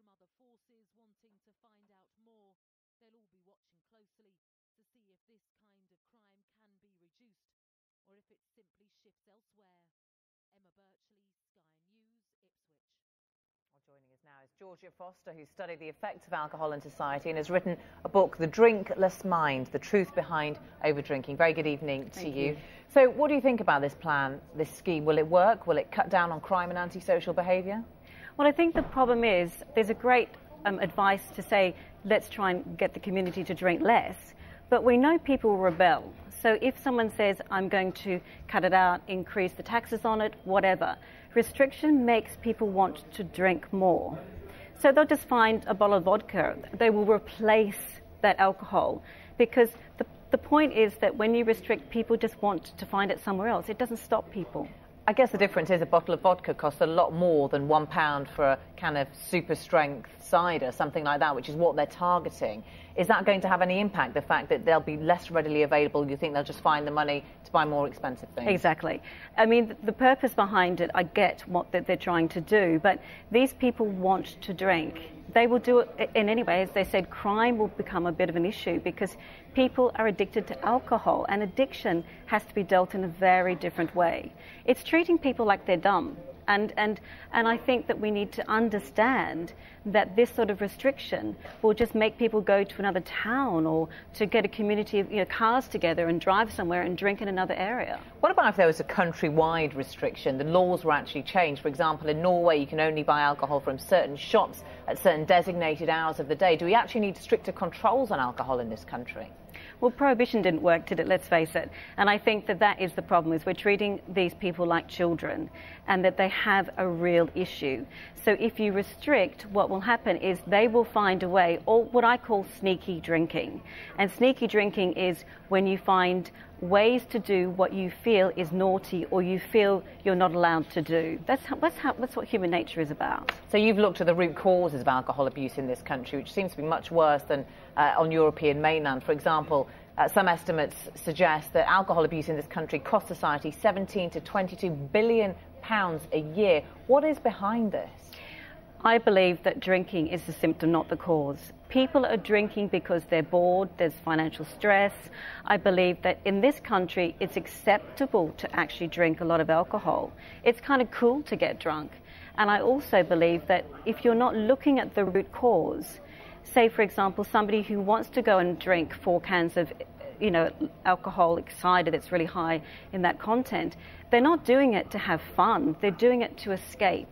from other forces wanting to find out more. They'll all be watching closely to see if this kind of crime can be reduced or if it simply shifts elsewhere. Emma Birchley, Sky News, Ipswich. Joining us now is Georgia Foster, who studied the effects of alcohol in society and has written a book, The Drinkless Mind, The Truth Behind Overdrinking. Very good evening to you. So what do you think about this plan, this scheme? Will it work? Will it cut down on crime and antisocial behaviour? Well, I think the problem is there's a great advice to say, let's try and get the community to drink less. But we know people rebel. So if someone says, I'm going to cut it out, increase the taxes on it, whatever, restriction makes people want to drink more. So they'll just find a bottle of vodka. They will replace that alcohol because the point is that when you restrict, people just want to find it somewhere else. It doesn't stop people. I guess the difference is a bottle of vodka costs a lot more than £1 for a kind of super strength cider, something like that, which is what they're targeting. Is that going to have any impact, the fact that they'll be less readily available? You think they'll just find the money to buy more expensive things? Exactly. I mean, the purpose behind it, I get what they're trying to do, but these people want to drink. They will do it in any way. As they said, crime will become a bit of an issue because people are addicted to alcohol, and addiction has to be dealt in a very different way. It's treating people like they're dumb. And I think that we need to understand that this sort of restriction will just make people go to another town or to get a community of cars together and drive somewhere and drink in another area. What about if there was a countrywide restriction? The laws were actually changed. For example, in Norway, you can only buy alcohol from certain shops at certain designated hours of the day. Do we actually need stricter controls on alcohol in this country? Well, prohibition didn't work, did it? Let's face it. And I think that that is the problem, is we're treating these people like children and that they have a real issue. So if you restrict, what will happen is they will find a way, or what I call sneaky drinking. And sneaky drinking is when you find ways to do what you feel is naughty or you feel you're not allowed to do. That's what human nature is about. So you've looked at the root causes of alcohol abuse in this country, which seems to be much worse than on European mainland. For example, some estimates suggest that alcohol abuse in this country costs society £17 to £22 billion a year. What is behind this? I believe that drinking is the symptom, not the cause. People are drinking because they're bored, there's financial stress. I believe that in this country it's acceptable to actually drink a lot of alcohol. It's kind of cool to get drunk. And I also believe that if you're not looking at the root cause, say for example somebody who wants to go and drink 4 cans of alcoholic cider that's really high in that content, they're not doing it to have fun, they're doing it to escape.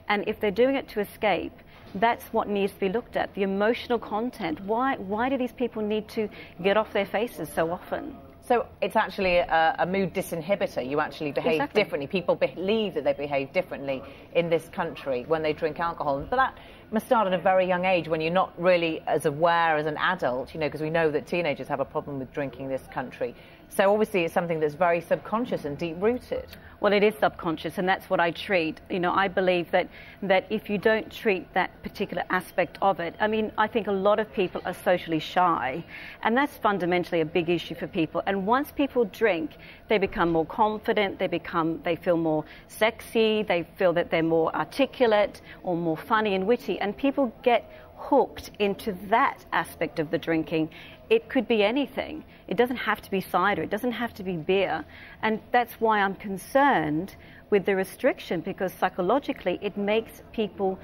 And if they're doing it to escape, that's what needs to be looked at, the emotional content. Why do these people need to get off their faces so often? So it's actually a mood disinhibitor. You actually behave differently. People believe that they behave differently in this country when they drink alcohol. But that must start at a very young age when you're not really as aware as an adult, because we know that teenagers have a problem with drinking in this country. So obviously it's something that's very subconscious and deep-rooted. Well, it is subconscious, and that's what I treat. I believe that if you don't treat that particular aspect of it, I think a lot of people are socially shy, and that's fundamentally a big issue for people. And once people drink, they become more confident, they feel more sexy, they feel that they're more articulate or more funny and witty, and people get hooked into that aspect of the drinking. It could be anything. It doesn't have to be cider. It doesn't have to be beer. And that's why I'm concerned with the restriction, because psychologically it makes people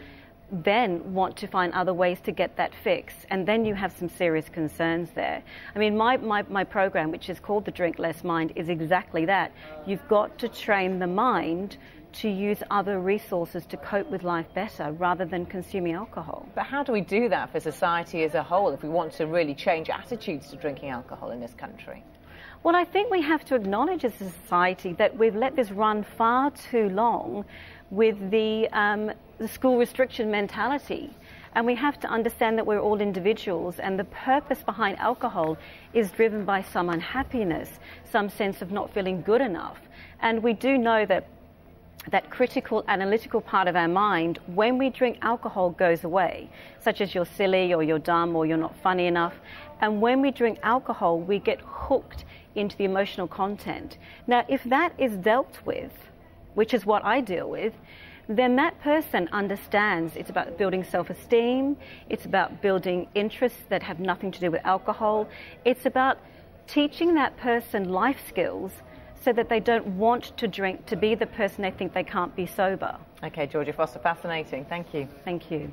then want to find other ways to get that fix. And then you have some serious concerns there. My program, which is called The Drinkless Mind, is exactly that. You've got to train the mind to use other resources to cope with life better rather than consuming alcohol. But how do we do that for society as a whole if we want to really change attitudes to drinking alcohol in this country? Well, I think we have to acknowledge as a society that we've let this run far too long with the school restriction mentality. And we have to understand that we're all individuals, and the purpose behind alcohol is driven by some unhappiness, some sense of not feeling good enough. And we do know that critical, analytical part of our mind, when we drink alcohol, goes away, such as you're silly or you're dumb or you're not funny enough. And when we drink alcohol, we get hooked into the emotional content. Now, if that is dealt with, which is what I deal with, then that person understands it's about building self-esteem, it's about building interests that have nothing to do with alcohol, it's about teaching that person life skills so that they don't want to drink to be the person they think they can't be sober. Okay, Georgia Foster, fascinating. Thank you. Thank you.